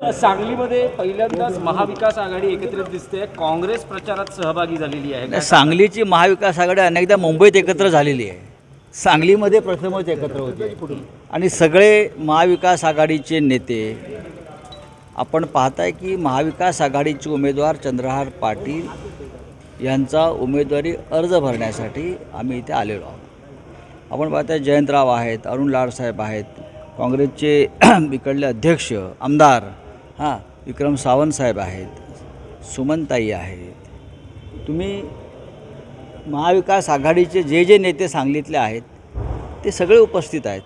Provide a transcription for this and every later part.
सांगलीमध्ये पहिल्यांदाच महाविकास आघाडी एकत्रित दिसते. काँग्रेस प्रचारात सहभागी झालेली आहे. सांगलीची महाविकास आघाडी अनेकदा मुंबईत एकत्र झालेली आहे. सांगलीमध्ये प्रथमच एकत्र होते आणि सगळे महाविकास आघाडीचे नेते आपण पाहताय की महाविकास आघाडीचे उमेदवार चंद्रहार पाटील यांचा उमेदवारी अर्ज भरण्यासाठी आम्ही इथे आलेलो आहोत. आपण पाहताय जयंतराव आहेत, अरुण लाडसाहेब आहेत, काँग्रेसचे इकडले अध्यक्ष आमदार विक्रम सावंत साहेब आहेत, सुमनताई आहेत. तुम्ही महाविकास आघाडीचे जे नेते सांगलीतले आहेत ते सगळे उपस्थित आहेत.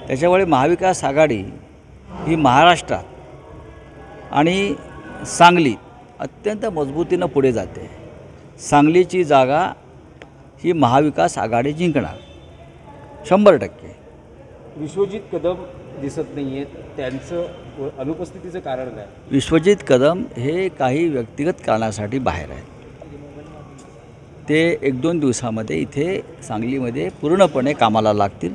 त्याच्यामुळे महाविकास आघाडी ही महाराष्ट्रात आणि सांगलीत अत्यंत मजबूतीनं पुढे जाते. सांगलीची जागा ही महाविकास आघाडी जिंकणार 100%. विश्वजित कदम दिसत नाही आहेत, त्यांचं अनुपस्थितीचं कारण काय? विश्वजित कदम हे काही व्यक्तिगत कारणासाठी बाहेर आहेत. ते 1-2 दिवसामध्ये इथे सांगलीमध्ये पूर्णपणे कामाला लागतील.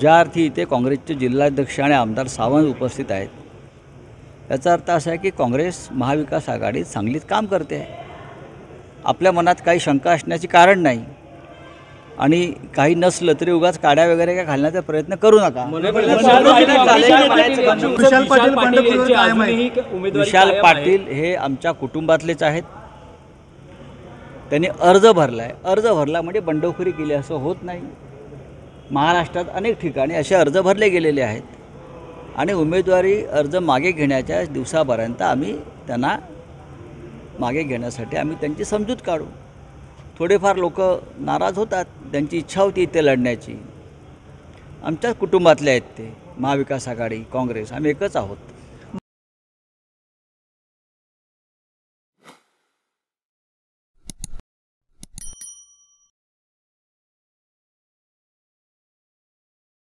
ज्या अर्थी इथे काँग्रेसचे जिल्हाध्यक्ष आणि आमदार सावंत उपस्थित आहेत याचा अर्थ असा आहे की काँग्रेस महाविकास आघाडीत सांगलीत काम करते आहे. आपल्या मनात काही शंका असण्याचे कारण नाही आणि काही नसलं तरी उगाच काड्या वगैरे काय घालण्याचा प्रयत्न करू नका. विशाल पाटील हे आमच्या कुटुंबातलेच आहेत. त्यांनी अर्ज भरला आहे. अर्ज भरला म्हणजे बंडखोरी केली असं होत नाही. महाराष्ट्रात अनेक ठिकाणी असे अर्ज भरले गेलेले आहेत आणि उमेदवारी अर्ज मागे घेण्याच्या दिवसापर्यंत आम्ही त्यांना मागे घेण्यासाठी आम्ही त्यांची समजूत काढू. थोडेफार लोक नाराज होतात, त्यांची इच्छा होती इथे लढण्याची. आमच्याच कुटुंबातले आहेत ते. महाविकास आघाडी, काँग्रेस आम्ही एकच आहोत.